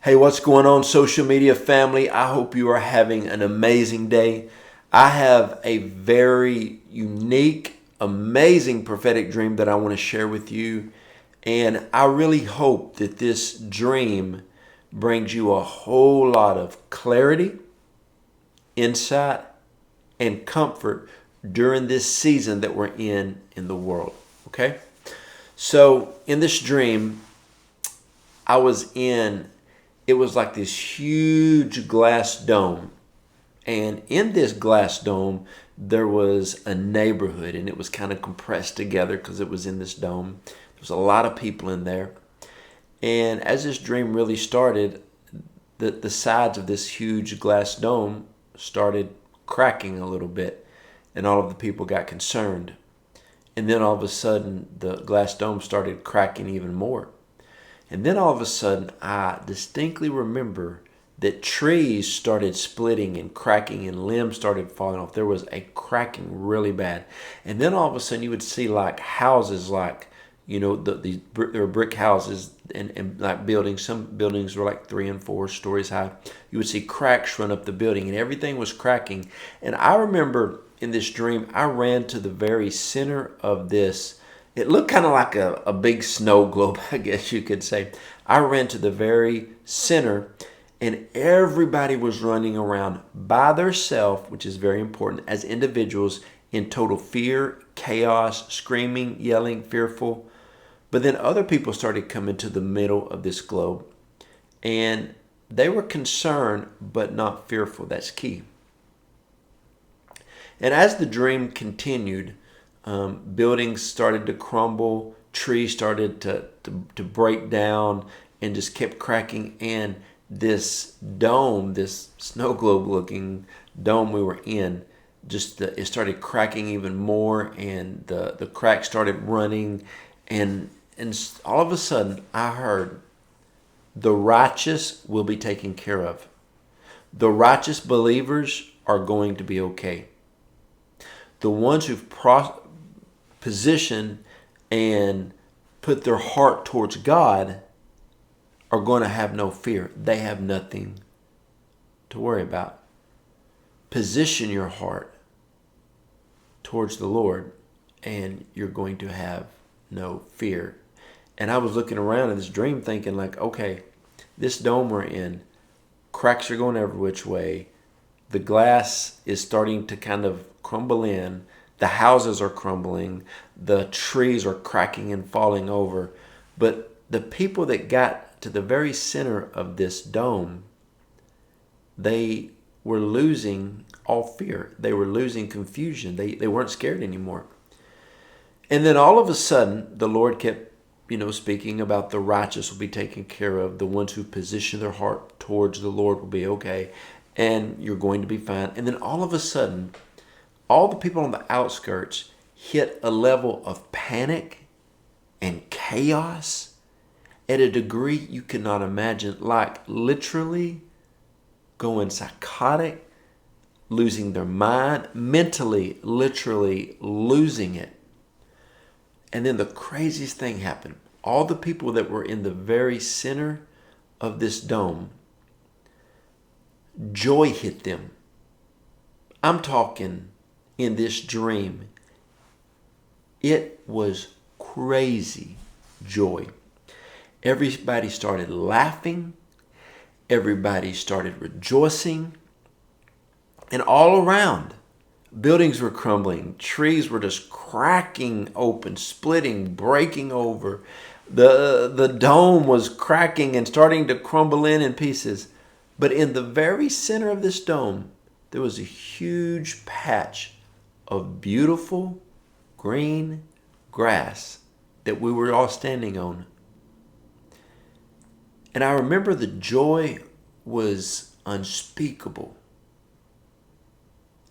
Hey, what's going on, social media family? I hope you are having an amazing day. I have a very unique, amazing prophetic dream that I want to share with you. And I really hope that this dream brings you a whole lot of clarity, insight, and comfort during this season that we're in the world. Okay? So, in this dream, I was in it was like this huge glass dome. And in this glass dome, there was a neighborhood, and it was kind of compressed together because it was in this dome. There was a lot of people in there. And as this dream really started, the sides of this huge glass dome started cracking a little bit, and all of the people got concerned. And then all of a sudden, the glass dome started cracking even more. And then all of a sudden, I distinctly remember that trees started splitting and cracking and limbs started falling off. There was a cracking really bad. And then all of a sudden, you would see like houses, like, there were brick houses and like buildings. Some buildings were like 3 and 4 stories high. You would see cracks run up the building and everything was cracking. And I remember in this dream, I ran to the very center of this. It looked kind of like a big snow globe, I guess you could say. I ran to the very center, and everybody was running around by themselves, which is very important, as individuals in total fear, chaos, screaming, yelling, fearful. But then other people started coming to the middle of this globe, and they were concerned but not fearful. That's key. And as the dream continued, buildings started to crumble, trees started to break down and just kept cracking. And this dome, this snow globe looking dome we were in, it started cracking even more, and the cracks started running. And all of a sudden, I heard, the righteous will be taken care of. The righteous believers are going to be okay. The ones who've position and put their heart towards God are going to have no fear. They have nothing to worry about. Position your heart towards the Lord and you're going to have no fear. And I was looking around in this dream thinking like, okay, this dome we're in, cracks are going every which way. The glass is starting to kind of crumble in. The houses are crumbling. The trees are cracking and falling over. But the people that got to the very center of this dome, they were losing all fear. They were losing confusion. They weren't scared anymore. And then all of a sudden, the Lord kept, speaking about the righteous will be taken care of. The ones who position their heart towards the Lord will be okay. And you're going to be fine. And then all of a sudden, all the people on the outskirts hit a level of panic and chaos at a degree you cannot imagine, like literally going psychotic, losing their mind, mentally, literally losing it. And then the craziest thing happened. All the people that were in the very center of this dome, joy hit them. I'm talking in this dream, it was crazy joy. Everybody started laughing. Everybody started rejoicing. And all around, buildings were crumbling. Trees were just cracking open, splitting, breaking over. The dome was cracking and starting to crumble in pieces. But in the very center of this dome, there was a huge patch of beautiful green grass that we were all standing on. And I remember the joy was unspeakable.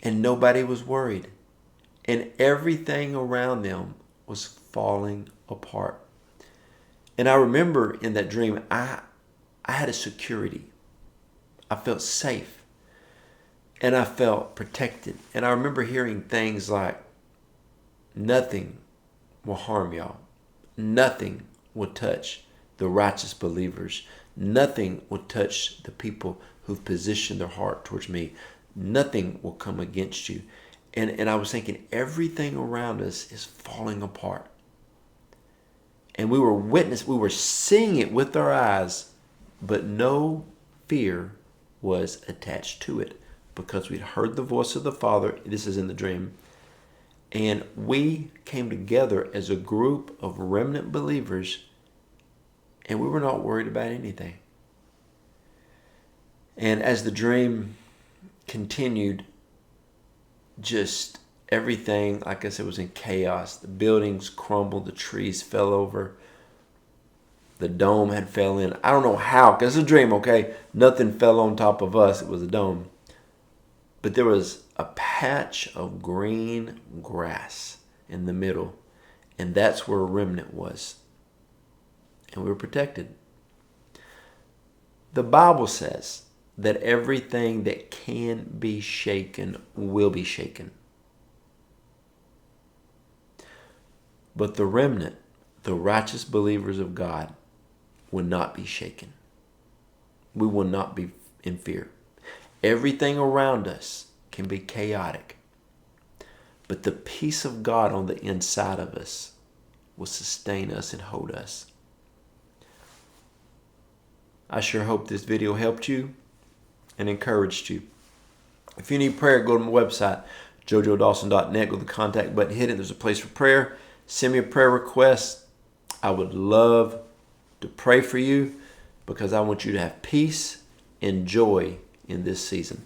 And nobody was worried. And everything around them was falling apart. And I remember in that dream, I had a security. I felt safe. And I felt protected. And I remember hearing things like, nothing will harm y'all. Nothing will touch the righteous believers. Nothing will touch the people who've positioned their heart towards me. Nothing will come against you. And I was thinking, everything around us is falling apart. And we were seeing it with our eyes, but no fear was attached to it because we'd heard the voice of the Father. This is in the dream. And we came together as a group of remnant believers, and we were not worried about anything. And as the dream continued, just everything, like I said, was in chaos. The buildings crumbled, the trees fell over, the dome had fell in. I don't know how, because it's a dream, okay? Nothing fell on top of us. It was a dome. But there was a patch of green grass in the middle, and that's where a remnant was. And we were protected. The Bible says that everything that can be shaken will be shaken. But the remnant, the righteous believers of God, will not be shaken. We will not be in fear. Everything around us can be chaotic, but the peace of God on the inside of us will sustain us and hold us. I sure hope this video helped you and encouraged you. If you need prayer, go to my website, jojoedawson.net. Go to the contact button, hit it. There's a place for prayer. Send me a prayer request. I would love to pray for you because I want you to have peace and joy in this season.